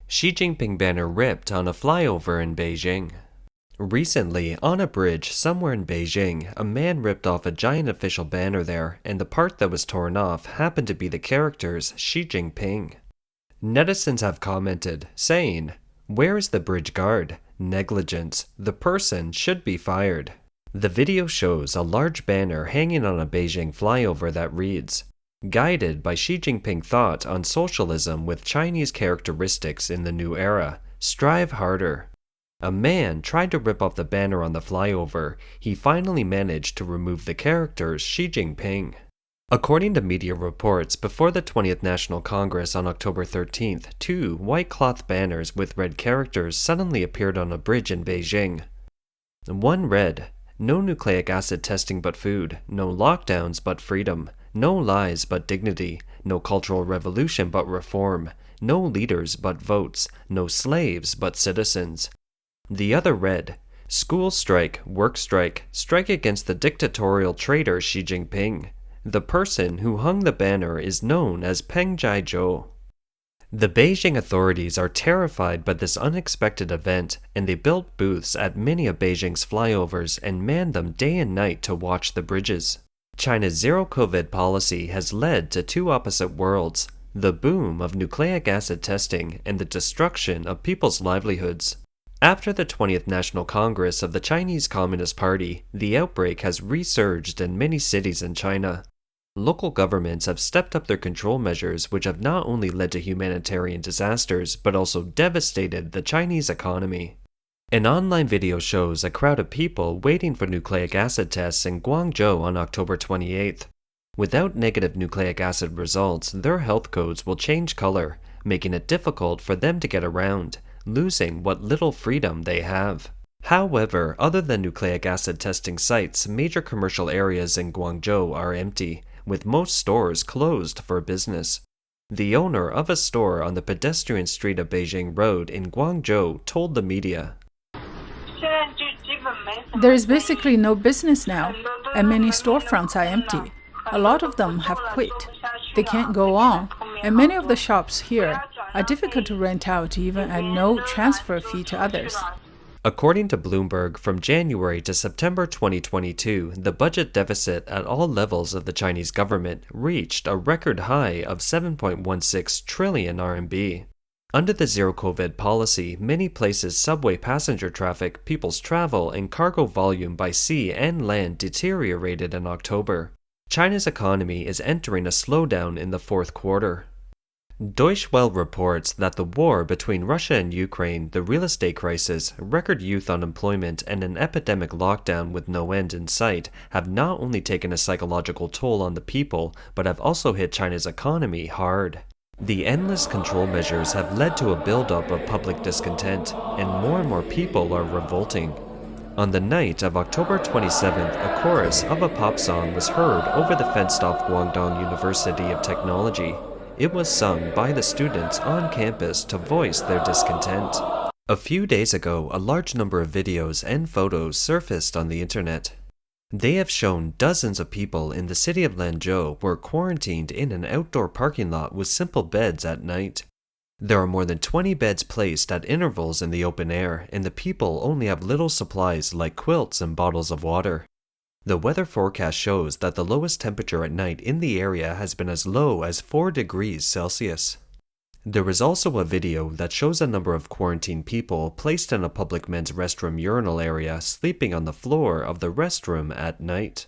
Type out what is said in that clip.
Xi Jinping banner ripped on a flyover in Beijing. Recently, on a bridge somewhere in Beijing, a man ripped off a giant official banner there, and the part that was torn off happened to be the characters Xi Jinping. Netizens have commented, saying, "Where is the bridge guard? Negligence. The person should be fired." The video shows a large banner hanging on a Beijing flyover that reads, "Guided by Xi Jinping Thought on Socialism with Chinese Characteristics in the New Era. Strive harder." A man tried to rip off the banner on the flyover. He finally managed to remove the characters Xi Jinping. According to media reports, before the 20th National Congress on October 13th, two white cloth banners with red characters suddenly appeared on a bridge in Beijing. One read, "No nucleic acid testing but food, no lockdowns but freedom, no lies but dignity, no cultural revolution but reform, no leaders but votes, no slaves but citizens." The other read, "School strike, work strike, strike against the dictatorial traitor Xi Jinping. The person who hung the banner is known as Peng Jiazhou." The Beijing authorities are terrified by this unexpected event, and they built booths at many of Beijing's flyovers and manned them day and night to watch the bridges. China's zero-COVID policy has led to two opposite worlds, the boom of nucleic acid testing and the destruction of people's livelihoods. After the 20th National Congress of the Chinese Communist Party, the outbreak has resurged in many cities in China. Local governments have stepped up their control measures, which have not only led to humanitarian disasters, but also devastated the Chinese economy. An online video shows a crowd of people waiting for nucleic acid tests in Guangzhou on October 28th. Without negative nucleic acid results, their health codes will change color, making it difficult for them to get around, losing what little freedom they have. However, other than nucleic acid testing sites, major commercial areas in Guangzhou are empty, with most stores closed for business. The owner of a store on the pedestrian street of Beijing Road in Guangzhou told the media, "There is basically no business now, and many storefronts are empty. A lot of them have quit. They can't go on, and many of the shops here are difficult to rent out even at no transfer fee to others." According to Bloomberg, from January to September 2022, the budget deficit at all levels of the Chinese government reached a record high of 7.16 trillion RMB. Under the zero-COVID policy, many places' subway passenger traffic, people's travel, and cargo volume by sea and land deteriorated in October. China's economy is entering a slowdown in the fourth quarter. Deutsche Welle reports that the war between Russia and Ukraine, the real estate crisis, record youth unemployment, and an epidemic lockdown with no end in sight have not only taken a psychological toll on the people, but have also hit China's economy hard. The endless control measures have led to a buildup of public discontent, and more people are revolting. On the night of October 27th, a chorus of a pop song was heard over the fenced-off Guangdong University of Technology. It was sung by the students on campus to voice their discontent. A few days ago, a large number of videos and photos surfaced on the internet. They have shown dozens of people in the city of Lanzhou were quarantined in an outdoor parking lot with simple beds at night. There are more than 20 beds placed at intervals in the open air, and the people only have little supplies like quilts and bottles of water. The weather forecast shows that the lowest temperature at night in the area has been as low as 4 degrees Celsius. There is also a video that shows a number of quarantined people placed in a public men's restroom urinal area sleeping on the floor of the restroom at night.